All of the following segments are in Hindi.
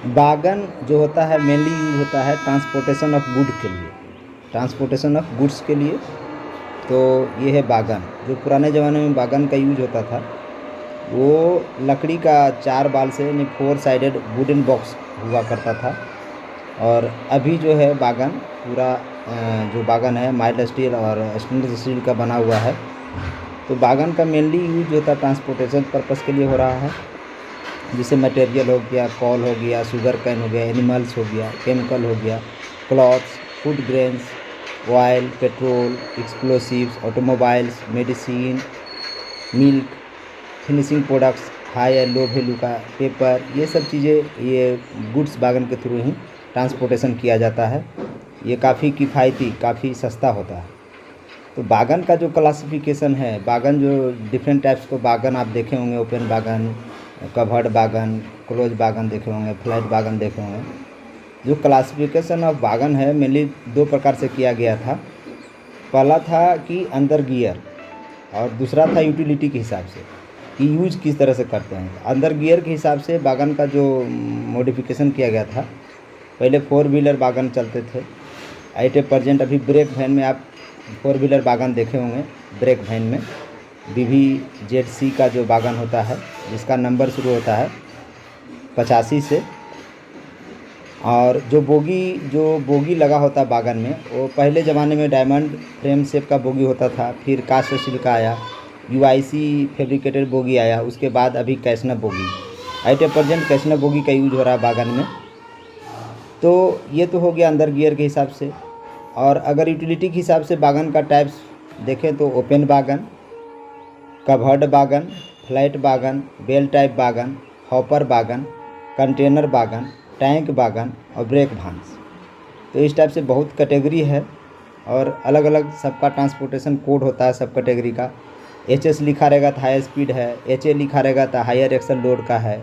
बागन जो होता है मेनली यूज होता है ट्रांसपोर्टेशन ऑफ गुड के लिए, ट्रांसपोर्टेशन ऑफ गुड्स के लिए। तो ये है बागन। जो पुराने ज़माने में बागन का यूज होता था वो लकड़ी का 4 बाल से यानी 4 साइडेड वुडन बॉक्स हुआ करता था। और अभी जो है बागन पूरा जो बागन है माइल्ड स्टील और स्टेनलेस स्टील का बना हुआ है। तो बागन का मेनली यूज होता है ट्रांसपोर्टेशन पर्पस के लिए हो रहा है, जैसे मटेरियल हो गया, कॉल हो गया, शुगर कैन हो गया, एनिमल्स हो गया, केमिकल हो गया, clothes, food grains, oil, petrol, explosives, automobiles, medicine, milk, finishing products, high या लो वैल्यू का पेपर, ये सब चीज़ें ये गुड्स बागन के थ्रू ही ट्रांसपोर्टेशन किया जाता है। ये काफ़ी किफ़ायती, काफ़ी सस्ता होता है। तो बागन का जो क्लासिफिकेशन है, बागन जो डिफरेंट टाइप्स को बागन आप देखे होंगे, ओपन बागन, कवर्ड बागन, क्लोज बागन देखे होंगे, फ्लैट बागन देखे होंगे। जो क्लासिफिकेशन ऑफ बागन है मेनली 2 प्रकार से किया गया था। पहला था कि अंडर गियर और दूसरा था यूटिलिटी के हिसाब से कि यूज किस तरह से करते हैं। अंडर गियर के हिसाब से बागन का जो मॉडिफिकेशन किया गया था, पहले 4 व्हीलर बागन चलते थे। एट ए प्रेजेंट अभी ब्रेक वैन में आप 4 व्हीलर बागन देखे होंगे। ब्रेक वैन में BVZC का जो बागन होता है जिसका नंबर शुरू होता है 85 से, और जो बोगी लगा होता है बागन में, वो पहले ज़माने में डायमंड फ्रेम शेप का बोगी होता था, फिर कास्ट स्टील का आया, UIC फैब्रिकेटेड बोगी आया, उसके बाद अभी कैसना बोगी। एट ए प्रेजेंट कैसना बोगी का यूज हो रहा है बागन में। तो ये तो हो गया अंदर गियर के हिसाब से। और अगर यूटिलिटी के हिसाब से बागन का टाइप्स देखें तो open wagon, covered wagon, flat wagon, well type wagon, hopper wagon, container wagon, tank wagon और ब्रेक भांस। तो इस टाइप से बहुत कैटेगरी है और अलग अलग सबका ट्रांसपोर्टेशन कोड होता है सब कैटेगरी का। HS लिखा रहेगा तो हाई स्पीड है, HA लिखा रहेगा तो हायर एक्सल लोड का है,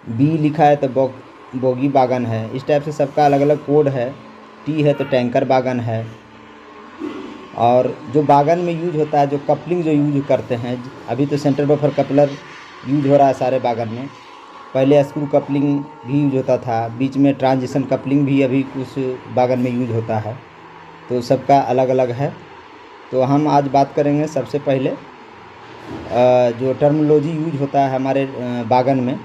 B लिखा है तो बोगी बागन है। इस टाइप से सबका अलग अलग कोड है। T है तो टैंकर बागन है। और जो बागन में यूज होता है, जो कपलिंग जो यूज करते हैं, अभी तो सेंटर बफर कपलर यूज हो रहा है सारे बागन में। पहले स्क्रू कपलिंग भी यूज होता था, बीच में ट्रांजिशन कपलिंग भी अभी कुछ बागन में यूज होता है। तो सबका अलग अलग है। तो हम आज बात करेंगे सबसे पहले जो टर्मिनोलॉजी यूज होता है हमारे बागन में,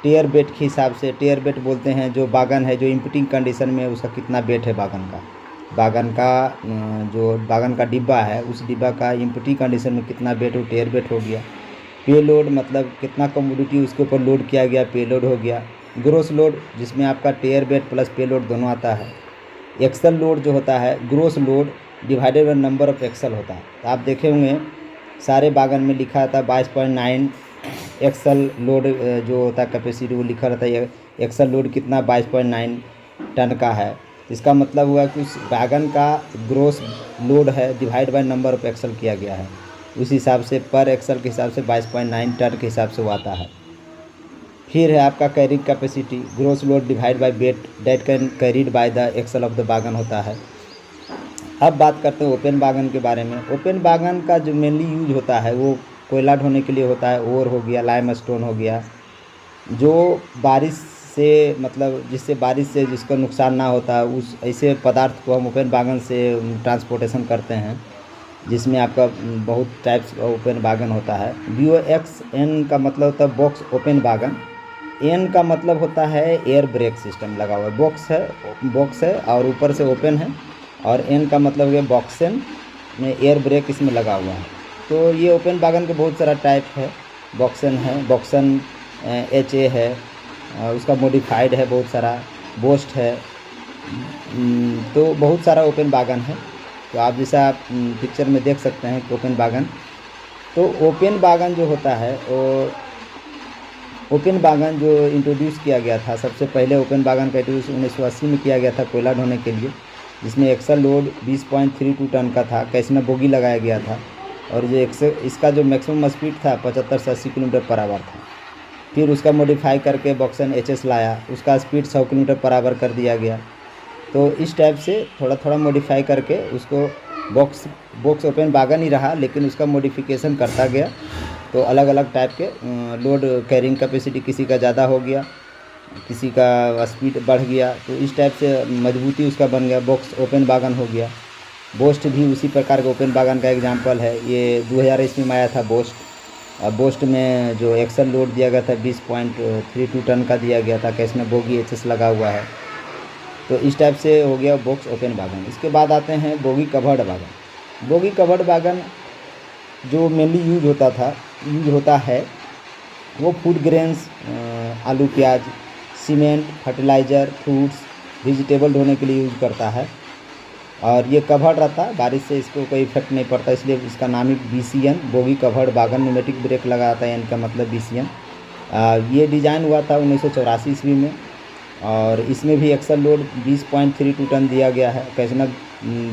टेयर बेट के हिसाब से। टेयर बेट बोलते हैं जो बागन है जो इम्पटिंग कंडीशन में उसका कितना बेट है बागन का जो बागन का डिब्बा है उस डिब्बा का इम्पटी कंडीशन में कितना बेट हो, टेयर बेट हो गया। पे लोड मतलब कितना कमोडिटी उसके ऊपर लोड किया गया, पे लोड हो गया। ग्रोस लोड जिसमें आपका टेयर बेट प्लस पे लोड दोनों आता है। एक्सल लोड जो होता है, gross load divided by number of axle होता है। तो आप देखे होंगे सारे बागन में लिखा था 22.9 एक्सल लोड जो होता है कैपेसिटी, वो लिखा रहता है एक्सल लोड कितना 22.9 टन का है। इसका मतलब हुआ कि उस वैगन का ग्रोस लोड है divide by number of axle किया गया है, उस हिसाब से पर एक्सल के हिसाब से 22.9 टन के हिसाब से वो आता है। फिर है आपका carrying capacity, gross load divide by weight that can carried by the axle of the wagon होता है। अब बात करते हैं ओपन वैगन के बारे में। ओपन वैगन का जो मेनली यूज होता है वो कोयला ढोने के लिए होता है। ओर हो गया, लाइम स्टोन हो गया, जो बारिश से मतलब जिससे बारिश से जिसका नुकसान ना होता है, उस ऐसे पदार्थ को हम ओपन वैगन से ट्रांसपोर्टेशन करते हैं, जिसमें आपका बहुत टाइप्स का ओपन वैगन होता है। BOXN का मतलब होता है बॉक्स ओपन वैगन। N का मतलब होता है एयर ब्रेक सिस्टम लगा हुआ है। बॉक्स है और ऊपर से ओपन है, और N का मतलब है बॉक्सन में एयर ब्रेक इसमें लगा हुआ है। तो ये ओपन वैगन के बहुत सारा टाइप है। बॉक्सन है, बॉक्सन HA है, उसका मॉडिफाइड है बहुत सारा, बोस्ट है। तो बहुत सारा ओपन वैगन है। तो आप जैसा पिक्चर में देख सकते हैं कि ओपन वैगन। तो ओपन वैगन जो होता है वो ओपन वैगन जो इंट्रोड्यूस किया गया था, सबसे पहले ओपन वैगन का इंट्रोड्यूस 1980 में किया गया था कोयला ढोने के लिए, जिसमें एक्सल लोड 20.32 टन का था। कैसना बोगी लगाया गया था और जो इसका जो मैक्सिमम स्पीड था 75 से 80 किलोमीटर पर आवर था। फिर उसका मॉडिफाई करके बॉक्सन HS लाया, उसका स्पीड 100 किलोमीटर पर आवर कर दिया गया। तो इस टाइप से थोड़ा थोड़ा मॉडिफाई करके उसको बॉक्स ओपन वैगन ही रहा, लेकिन उसका मॉडिफिकेशन करता गया। तो अलग अलग टाइप के लोड कैरिंग कैपेसिटी किसी का ज़्यादा हो गया, किसी का स्पीड बढ़ गया, तो इस टाइप से मजबूती उसका बन गया। बॉक्स ओपन वैगन हो गया। बोस्ट भी उसी प्रकार का ओपन वैगन का एग्जांपल है। ये 2000 ईस्वी में आया था बोस्ट। बोस्ट में जो एक्सल लोड दिया गया था 20.32 टन का दिया गया था, कि इसमें बोगी एचएस लगा हुआ है। तो इस टाइप से हो गया बॉक्स ओपन वैगन। इसके बाद आते हैं bogie covered wagon. Bogie covered wagon जो मेनली यूज होता है वो फूड ग्रेन्स, आलू प्याज, सीमेंट, फर्टिलाइज़र, फ्रूट्स, वेजिटेबल ढोने के लिए यूज़ करता है। और ये कवर्ड रहता है, बारिश से इसको कोई इफेक्ट नहीं पड़ता, इसलिए इसका नाम ही BCN bogie covered wagon. Pneumatic brake लगा आता है, इनका मतलब BCN। ये डिज़ाइन हुआ था 1984 ईस्वी में, और इसमें भी एक्सल लोड 20.32 टन दिया गया है। कैसनब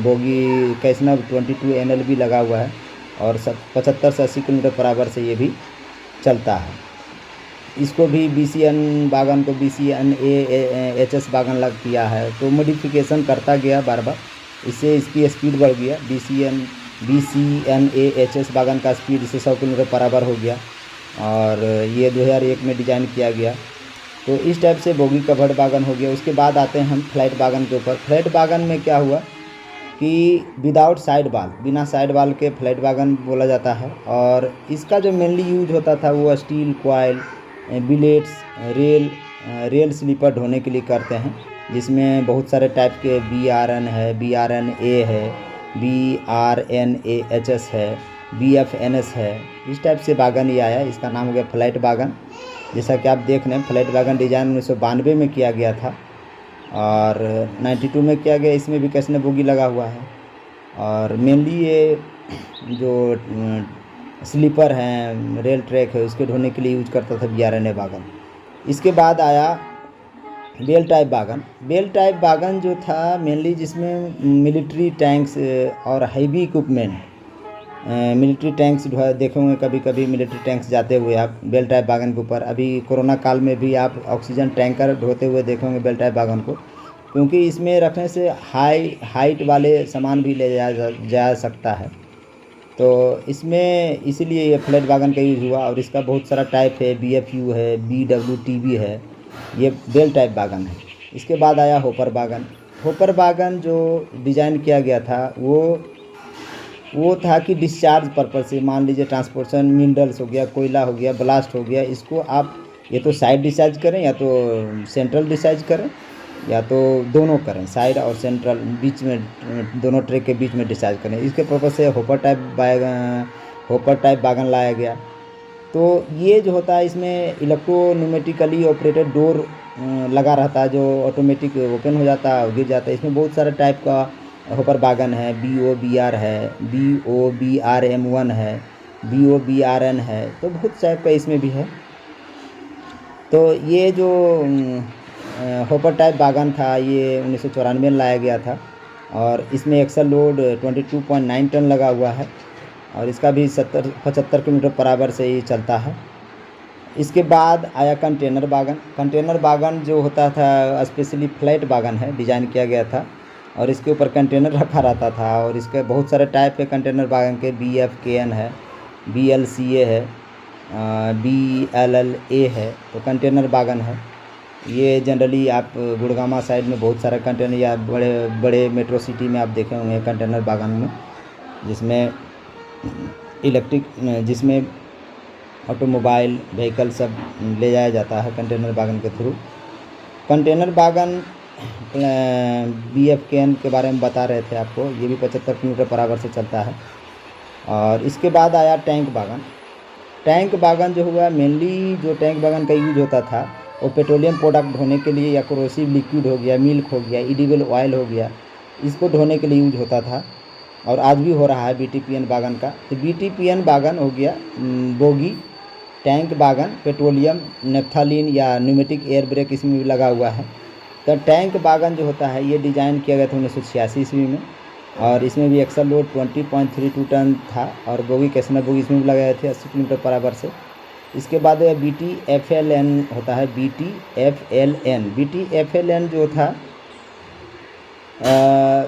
बोगी कैसनब 22 NL भी लगा हुआ है, और 75 से 80 किलोमीटर पर आवर से ये भी चलता है। इसको भी BCN वैगन को BCN HS वैगन लग किया है, तो मॉडिफिकेशन करता गया बार बार, इससे इसकी स्पीड बढ़ गया। BCN HS वैगन का स्पीड इससे 100 किलोमीटर पर आवर हो गया, और ये 2001 में डिज़ाइन किया गया। तो इस टाइप से बोगी कवर्ड वैगन हो गया। उसके बाद आते हैं हम फ्लैट वैगन के ऊपर। फ्लैट वैगन में क्या हुआ कि विदाउट साइड वाल, बिना साइड वाल के फ्लैट वैगन बोला जाता है। और इसका जो मेनली यूज होता था वो steel coil, billets, rail sleeper ढोने के लिए करते हैं, जिसमें बहुत सारे टाइप के BRN है, BRNA है, BRNAHS है, BFNS है। इस टाइप से वैगन ये आया, इसका नाम हो गया फ्लैट वैगन। जैसा कि आप देख रहे हैं, फ्लैट वैगन डिज़ाइन 1992 में किया गया था, और 92 में किया गया। इसमें भी कैसने बोगी लगा हुआ है, और मेनली ये जो स्लीपर हैं, रेल ट्रैक है, उसके ढोने के लिए यूज करता था BRNA वैगन। इसके बाद आया bell type wagon. Bell type wagon जो था मेनली जिसमें मिलिट्री टैंक्स और हैवी इक्विपमेंट, मिलिट्री टैंक्स देखे होंगे कभी कभी, मिलिट्री टैंक्स जाते हुए आप बेल टाइप वैगन के ऊपर। अभी कोरोना काल में भी आप ऑक्सीजन टैंकर ढोते हुए देखे होंगे बेल टाइप वैगन को, क्योंकि इसमें रखने से हाइट वाले सामान भी ले जा सकता है। तो इसमें इसीलिए ये फ्लैट वैगन का यूज़ हुआ, और इसका बहुत सारा टाइप है, BFU है, BWTB है। ये बेल टाइप वैगन है। इसके बाद आया होपर वैगन। होपर वैगन जो डिज़ाइन किया गया था वो था कि डिस्चार्ज पर्पज से, मान लीजिए ट्रांसपोर्टेशन, मिनरल्स हो गया, कोयला हो गया, ब्लास्ट हो गया, इसको आप ये तो साइड डिस्चार्ज करें या तो सेंट्रल डिस्चार्ज करें, या तो दोनों करें, साइड और सेंट्रल, बीच में दोनों ट्रैक के बीच में डिस्चार्ज करें। इसके पर्पज से होपर टाइप वैगन लाया गया। तो ये जो होता है, इसमें इलेक्ट्रोन्यूमेटिकली ऑपरेटेड डोर लगा रहता है, जो ऑटोमेटिक ओपन हो जाता है और गिर जाता है। इसमें बहुत सारे टाइप का होपर वैगन है, BOBR है, BOBRM1 है, BOBRN है, तो बहुत टाइप का इसमें भी है। तो ये जो होपर टाइप वैगन था ये 1994 में लाया गया था, और इसमें एक्सल लोड 22.9 टन लगा हुआ है, और इसका भी 75 किलोमीटर पर आवर से ही चलता है। इसके बाद आया कंटेनर वैगन। कंटेनर वैगन जो होता था स्पेशली फ्लैट वैगन है, डिज़ाइन किया गया था, और इसके ऊपर कंटेनर रखा रहता था। और इसके बहुत सारे टाइप के कंटेनर वैगन के, BFKN है, BLCA है, BLLA है, तो कंटेनर वैगन है। ये जनरली आप गुड़गामा साइड में बहुत सारे कंटेनर, या बड़े बड़े मेट्रो सिटी में आप देखे होंगे कंटेनर वैगन में, जिसमें जिसमें ऑटोमोबाइल व्हीकल सब ले जाया जाता है कंटेनर वैगन के थ्रू। कंटेनर वैगन BFKN के बारे में बता रहे थे आपको, ये भी 75 किलोमीटर पर आवर से चलता है। और इसके बाद आया टैंक वैगन। टैंक वैगन जो हुआ, मेनली जो टैंक वैगन का यूज होता था वो पेट्रोलियम प्रोडक्ट ढोने के लिए, या कोरोसिव लिक्विड हो गया, मिल्क हो गया, एडिबल ऑयल हो गया, इसको ढोने के लिए यूज होता था, और आज भी हो रहा है BTPN वैगन का। तो BTPN वैगन हो गया bogie tank wagon, petroleum, naphthalene या न्यूमेटिक एयर ब्रेक इसमें भी लगा हुआ है। तो टैंक वैगन जो होता है ये डिज़ाइन किया गया था 1986 ईस्वी में, और इसमें भी एक्सल लोड 20.32 टन था, और बोगी कैसनर बोगी इसमें भी लगाए थे 80 किलोमीटर पर आवर से। इसके बाद BTFLN होता है, BTFLN जो था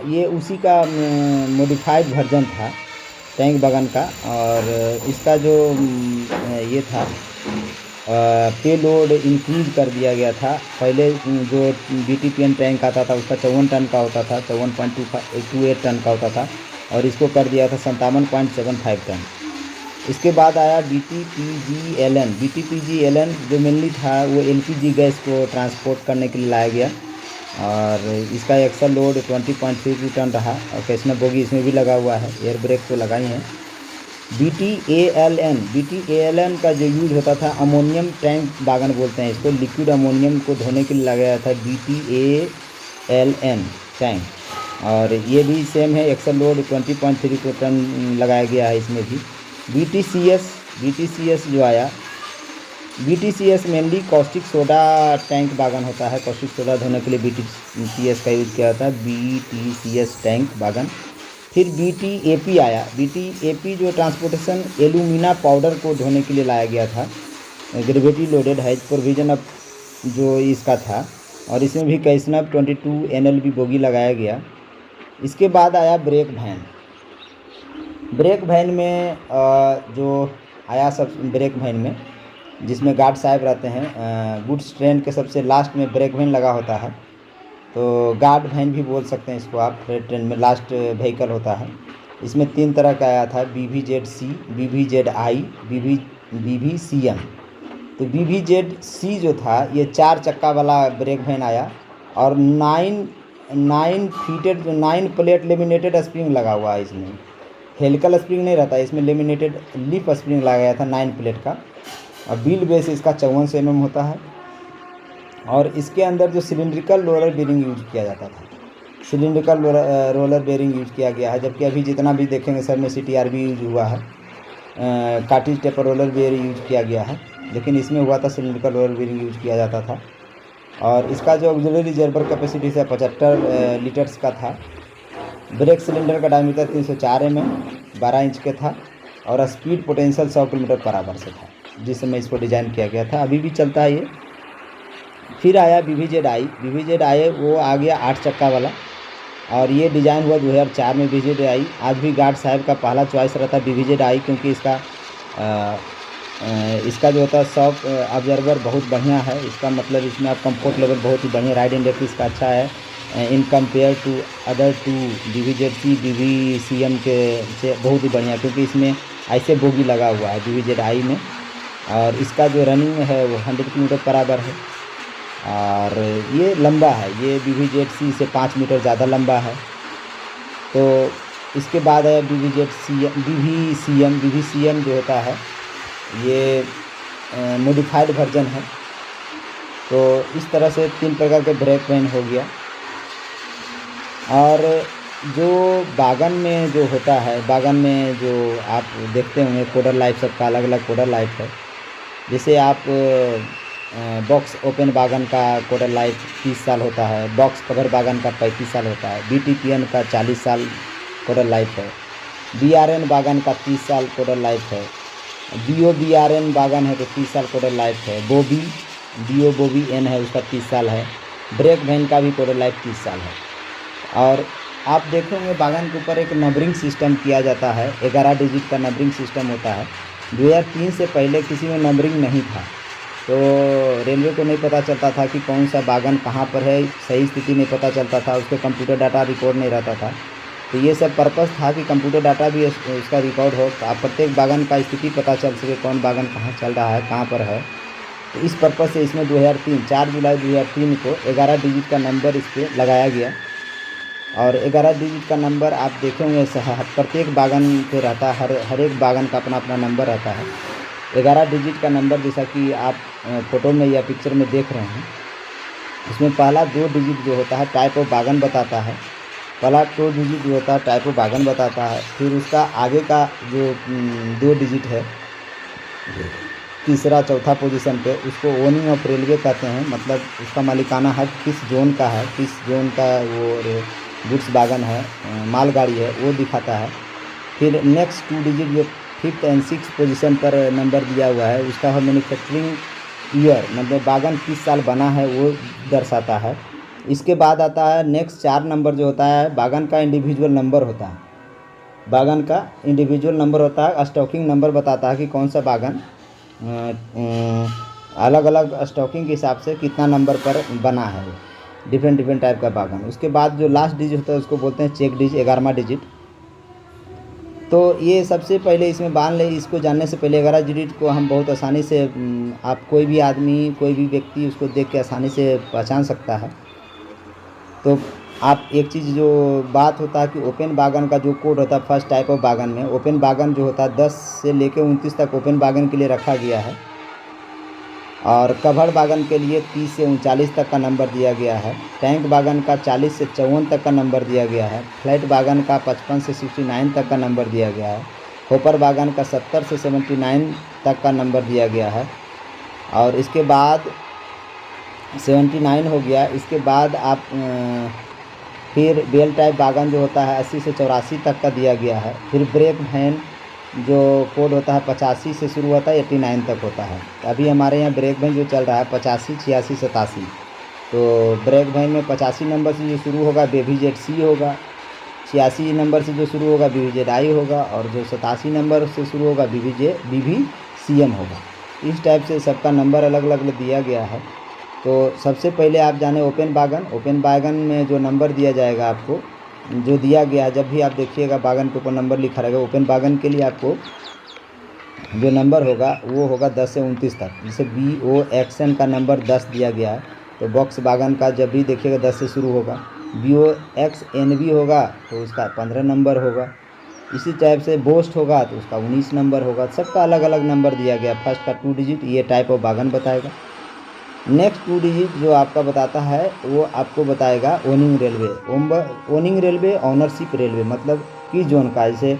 ये उसी का मॉडिफाइड वर्जन था टैंक वैगन का। और इसका जो ये था पे लोड इंक्रीज कर दिया गया था। पहले जो BTPN टैंक आता था उसका 54 टन का होता था, 54.28 टन का होता था, और इसको कर दिया था 57.75 टन। इसके बाद आया BTPGLN। BTPGLN जो मेनली था वो LPG गैस को ट्रांसपोर्ट करने के लिए लाया गया, और इसका एक्सल लोड 20.32 टन रहा, और कैसना बोगी इसमें भी लगा हुआ है, एयर ब्रेक तो लगाई हैं। BTALN का जो यूज होता था, अमोनियम टैंक बागन बोलते हैं इसको, लिक्विड अमोनियम को धोने के लिए लगाया था BTALN टैंक, और ये भी सेम है, एक्सल लोड 20.32 टन लगाया गया है इसमें भी। BTCS जो आया, BTCS mainly caustic soda tank wagon होता है, कॉस्टिक सोडा धोने के लिए BTCS का यूज किया जाता है, BTCS टैंक बागन। फिर BTAP आया। BTAP जो ट्रांसपोर्टेशन एलुमिना पाउडर को धोने के लिए लाया गया था, gravity loaded has provision up जो इसका था, और इसमें भी कैसनब 22 NLB बोगी लगाया गया। इसके बाद आया ब्रेक वैन। ब्रेक वैन में जो आया सब ब्रेक वैन में जिसमें गार्ड साहब रहते हैं, गुड्स ट्रेन के सबसे लास्ट में ब्रेक वैन लगा होता है, तो गार्ड वैन भी बोल सकते हैं इसको आप, फ्रेट ट्रेन में लास्ट व्हीकल होता है। इसमें 3 तरह का आया था, BVZC, BVZI, BVCM। तो BVZC जो था ये 4 चक्का वाला ब्रेक वैन आया, और 9 फीटेड जो 9 प्लेट लेमिनेटेड स्प्रिंग लगा हुआ है इसमें, हेलिकल स्प्रिंग नहीं रहता इसमें, लेमिनेटेड लिप स्प्रिंग लगाया गया था 9 प्लेट का, और व्हील बेस इसका 54 mm होता है। और इसके अंदर जो सिलिंड्रिकल रोलर बेरिंग यूज किया जाता था, सिलिंड्रिकल रोलर बेरिंग यूज किया गया है, जबकि अभी जितना भी देखेंगे सर में CTRB यूज हुआ है, cartridge taper roller bearing use किया गया है, लेकिन इसमें हुआ था सिलिंड्रिकल रोलर बेरिंग यूज किया जाता था। और इसका जो ऑक्सिलरी रिजर्वर कैपेसिटी से 75 लीटर्स का था। ब्रेक सिलेंडर का डायमीटर 304 mm 12 इंच के था, और speed potential 100 kilometre per hour से था जिस समय इसको डिज़ाइन किया गया था, अभी भी चलता है ये। फिर आया BVZI वो आ गया 8 चक्का वाला, और ये डिज़ाइन हुआ 2004 में BVZI। आज भी गार्ड साहब का पहला चॉइस रहता है BVZI, क्योंकि इसका जो होता है शॉक ऑब्जर्वर बहुत बढ़िया है, इसका मतलब इसमें आप कंफर्ट लेवल बहुत ही बढ़िया, राइड इंडेक्स इसका अच्छा है in compare to other 2 BVZC BVCM के से बहुत ही बढ़िया, क्योंकि इसमें ऐसे बोगी लगा हुआ है BVZI में, और इसका जो रनिंग है वो 100 किलोमीटर पर आवर है, और ये लंबा है, ये BVZC से 5 मीटर ज़्यादा लंबा है। तो इसके बाद है BVCM जो होता है ये मॉडिफाइड वर्जन है। तो इस तरह से 3 प्रकार के ब्रेक वैन हो गया। और जो बागन में जो होता है, बागन में जो आप देखते होंगे कोडर लाइफ सबका अलग अलग कोडर लाइफ है। जैसे आप बॉक्स ओपन बागन का कोडर लाइफ 30 साल होता है, बॉक्स कवर बागन का 35 साल होता है, BTPN का 40 साल कोडर लाइफ है, BRN बागन का 30 साल कोडर लाइफ है, BOBRN बागन है तो 30 साल कोडर लाइफ है, BOBN है उसका 30 साल है, ब्रेक वैन का भी कोडर लाइफ 30 साल है। और आप देखेंगे बागन के ऊपर एक नंबरिंग सिस्टम किया जाता है, 11 डिजिट का नंबरिंग सिस्टम होता है। 2003 से पहले किसी में नंबरिंग नहीं था, तो रेलवे को नहीं पता चलता था कि कौन सा बागन कहाँ पर है, सही स्थिति नहीं पता चलता था, उसके कंप्यूटर डाटा रिकॉर्ड नहीं रहता था। तो ये सब पर्पस था कि कंप्यूटर डाटा भी उसका रिकॉर्ड हो, तो आप प्रत्येक बागन का स्थिति पता चल सके, कौन बागन कहाँ चल रहा है, कहाँ पर है। तो इस पर्पस से इसमें 4 जुलाई 2003 को 11 डिजिट का नंबर इस पर लगाया गया। और 11 डिजिट का नंबर आप देखेंगे प्रत्येक बागन पे रहता है, हर एक बागन का अपना अपना नंबर रहता है। 11 डिजिट का नंबर जैसा कि आप फ़ोटो में या पिक्चर में देख रहे हैं, इसमें पहला 2 डिजिट जो होता है टाइप ऑफ बागन बताता है, पहला 2 डिजिट जो होता है टाइप ऑफ बागन बताता है। फिर उसका आगे का जो 2 डिजिट है, तीसरा चौथा पोजीशन पे, उसको ओनिंग ऑफ रेलवे कहते हैं, मतलब उसका मालिकाना हक किस जोन का है, किस जोन का वो गुड्स बागन है, मालगाड़ी है, वो दिखाता है। फिर नेक्स्ट 2 डिजिट जो 5th एंड 6th पोजीशन पर नंबर दिया हुआ है, उसका है मैन्युफैक्चरिंग ईयर, मतलब बागन किस साल बना है वो दर्शाता है। इसके बाद आता है नेक्स्ट 4 नंबर जो होता है बागन का इंडिविजुअल नंबर होता है, बागन का इंडिविजुअल नंबर होता है। स्टॉकिंग नंबर बताता है कि कौन सा बागन अलग अलग स्टॉकिंग के हिसाब से कितना नंबर पर बना है, डिफरेंट डिफरेंट टाइप का बागन। उसके बाद जो लास्ट डिजिट होता है उसको बोलते हैं चेक डिजिट, 11वां डिजिट। तो ये सबसे पहले इसमें बांध ले। इसको जानने से पहले 11 डिजिट को हम बहुत आसानी से आप कोई भी आदमी, कोई भी व्यक्ति उसको देख के आसानी से पहचान सकता है। तो आप एक चीज़ जो बात होता है कि ओपन बागन का जो कोड होता है, फर्स्ट टाइप ऑफ बागन में ओपन बागन जो होता है 10 से लेकर 29 तक ओपन बागन के लिए रखा गया है, और कभर बागन के लिए 30 से 39 तक का नंबर दिया गया है। टैंक बागन का 40 से 54 तक का नंबर दिया गया है। फ्लैट बागन का 55 से 69 तक का नंबर दिया गया है। होपर बागन का 70 से 79 तक का नंबर दिया गया है। और इसके बाद 79 हो गया। इसके बाद आप फिर बेल टाइप बागन जो होता है 80 से 84 तक का दिया गया है। फिर ब्रेक वैन जो कोड होता है 85 से शुरू होता है 89 तक होता है। अभी हमारे यहाँ ब्रेक वैन जो चल रहा है 85, 86, 87। तो ब्रेक वैन में 85 नंबर से जो शुरू होगा BVZ-C होगा, 86 नंबर से जो शुरू होगा BVZ-I होगा, और जो 87 नंबर से शुरू होगा BVCM होगा। इस टाइप से सबका नंबर अलग अलग दिया गया है। तो सबसे पहले आप जाने ओपन बागन। ओपन बागन में जो नंबर दिया जाएगा आपको, जो दिया गया है, जब भी आप देखिएगा बागन के ऊपर नंबर लिखा रहेगा, ओपन बागन के लिए आपको जो नंबर होगा वो होगा 10 से 29 तक। जैसे BOXN का नंबर 10 दिया गया है, तो बॉक्स बागन का जब भी देखिएगा 10 से शुरू होगा। BOXNB होगा तो उसका 15 नंबर होगा। इसी टाइप से बोस्ट होगा तो उसका 19 नंबर होगा। सबका अलग अलग नंबर दिया गया। फर्स्ट का 2 डिजिट ये टाइप ऑफ बागन बताएगा। नेक्स्ट 2 डिजिट जो आपका बताता है वो आपको बताएगा owning railway. Owning railway ownership railway मतलब किस जोन का। जैसे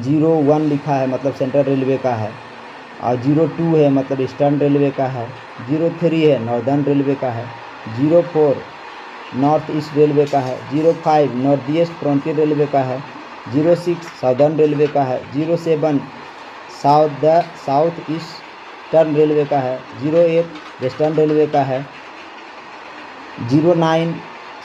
01 लिखा है मतलब सेंट्रल रेलवे का है, और 02 है मतलब ईस्टर्न रेलवे का है, 03 है नॉर्दर्न रेलवे का है, 04 नॉर्थ ईस्ट रेलवे का है, 05 नॉर्थ ईस्ट फ्रंटियर रेलवे का है, 06 साउदर्न रेलवे का है, 07 साउथ ईस्टर्न रेलवे का है, 08 वेस्टर्न रेलवे का है, 09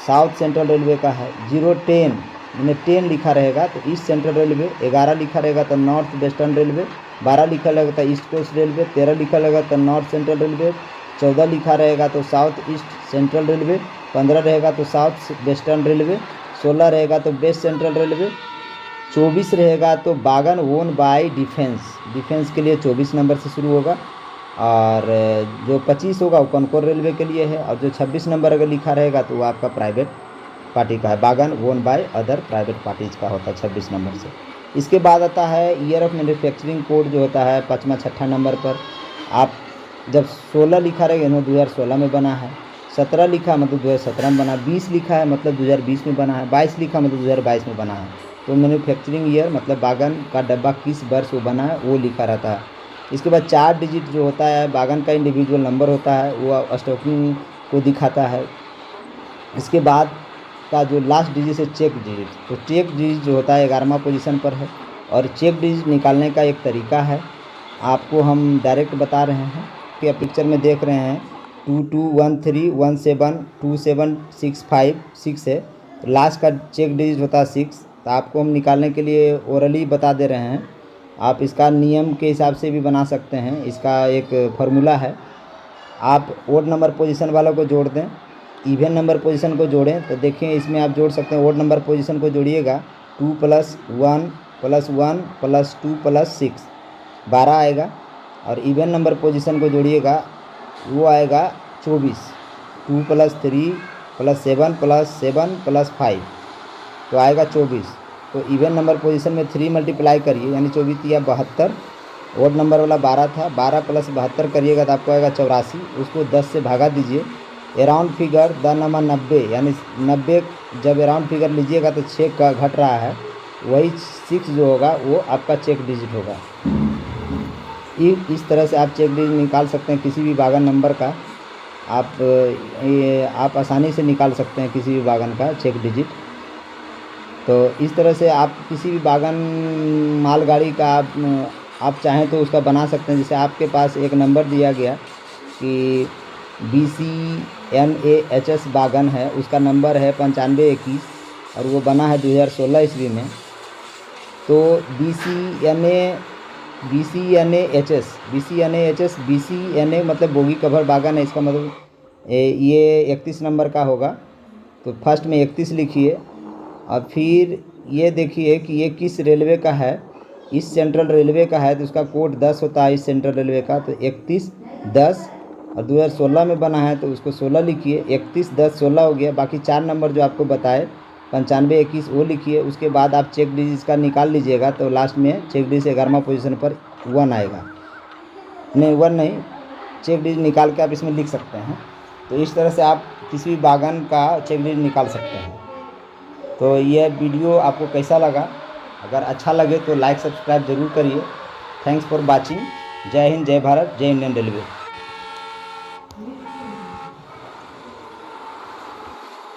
साउथ सेंट्रल रेलवे का है, 010 मैंने 10 लिखा रहेगा तो ईस्ट सेंट्रल रेलवे, 11 लिखा रहेगा तो नॉर्थ वेस्टर्न रेलवे, 12 लिखा रहेगा तो ईस्ट कोस्ट रेलवे, 13 लिखा रहेगा तो नॉर्थ सेंट्रल रेलवे, 14 लिखा रहेगा तो साउथ ईस्ट सेंट्रल रेलवे, 15 रहेगा तो साउथ वेस्टर्न रेलवे, 16 रहेगा तो वेस्ट सेंट्रल रेलवे, 24 रहेगा तो बागन ओन बाय डिफेंस के लिए 24 नंबर से शुरू होगा, और जो 25 होगा वो कनकौर रेलवे के लिए है, और जो 26 नंबर अगर लिखा रहेगा तो वो आपका प्राइवेट पार्टी का है। Wagon own by other private parties का होता है 26 नंबर से। इसके बाद आता है ईयर ऑफ मैन्युफैक्चरिंग कोड जो होता है 5वां 6ठा नंबर पर। आप जब 16 लिखा रहेगा 2016 में बना है, 17 लिखा मतलब 2017 में बना, 20 लिखा है मतलब 2020 में बना है, 22 लिखा मतलब 2022 में बना है। तो मैन्युफैक्चरिंग ईयर मतलब बागन का डब्बा किस वर्ष वो बना है वो लिखा रहता है। इसके बाद 4 डिजिट जो होता है बागन का इंडिविजुअल नंबर होता है, वो स्टॉकिंग को दिखाता है। इसके बाद का जो लास्ट डिजिट है चेक डिजिट, तो चेक डिजिट जो होता है 11वां पोजीशन पर है। और चेक डिजिट निकालने का एक तरीका है, आपको हम डायरेक्ट बता रहे हैं कि आप पिक्चर में देख रहे हैं 2213172765 है, तो लास्ट का चेक डिजिट होता है 6। तो आपको हम निकालने के लिए ओरली बता दे रहे हैं। आप इसका नियम के हिसाब से भी बना सकते हैं। इसका एक फार्मूला है, आप ओड नंबर पोजीशन वालों को जोड़ दें, इवन नंबर पोजीशन को जोड़ें। तो देखिए इसमें आप जोड़ सकते हैं, ओड नंबर पोजीशन को जोड़िएगा 2 + 1 + 1 + 2 + 6 12 आएगा, और इवन नंबर पोजीशन को जोड़िएगा वो आएगा 24, 2 + 3 + 7 + 7 + 5 तो आएगा 24। तो इवन नंबर पोजीशन में 3 मल्टीप्लाई करिए यानी 24 या 72। ओड नंबर वाला 12 था, 12 + 72 करिएगा तो आपको आएगा 84। उसको 10 से भागा दीजिए। अराउंड फिगर द नंबर 90 यानी 90 जब अराउंड फिगर लीजिएगा तो 6 का घट रहा है, वही 6 जो होगा वो आपका चेक डिजिट होगा। इस तरह से आप चेक डिजिट निकाल सकते हैं किसी भी बागन नंबर का। आप आसानी से निकाल सकते हैं किसी भी बागन का चेक डिजिट। तो इस तरह से आप किसी भी बागन मालगाड़ी का आप चाहें तो उसका बना सकते हैं। जैसे आपके पास एक नंबर दिया गया कि BCNAHS बागन है, उसका नंबर है 9521 और वो बना है 2016 ईस्वी में। तो BCNA BCNAHS, BCNAHS, BCNA मतलब बोगी कवर बागन है, इसका मतलब ये 31 नंबर का होगा। तो फर्स्ट में 31 लिखिए और फिर ये देखिए कि ये किस रेलवे का है। इस सेंट्रल रेलवे का है तो उसका कोड 10 होता है इस सेंट्रल रेलवे का, तो 3110 और 2016 में बना है तो उसको 16 लिखिए। 311016 हो गया। बाकी 4 नंबर जो आपको बताए 9521 वो लिखिए। उसके बाद आप चेक डिजिट इसका निकाल लीजिएगा तो लास्ट में चेक डिजिट 11वां पोजीशन पर 1 आएगा। नहीं 1 नहीं, चेक डिजिट निकाल के आप इसमें लिख सकते हैं। तो इस तरह से आप किसी भी बागन का चेक डिजिट निकाल सकते हैं। तो यह वीडियो आपको कैसा लगा? अगर अच्छा लगे तो लाइक सब्सक्राइब ज़रूर करिए। Thanks for watching. जय हिंद, जय भारत, जय इंडियन रेलवे।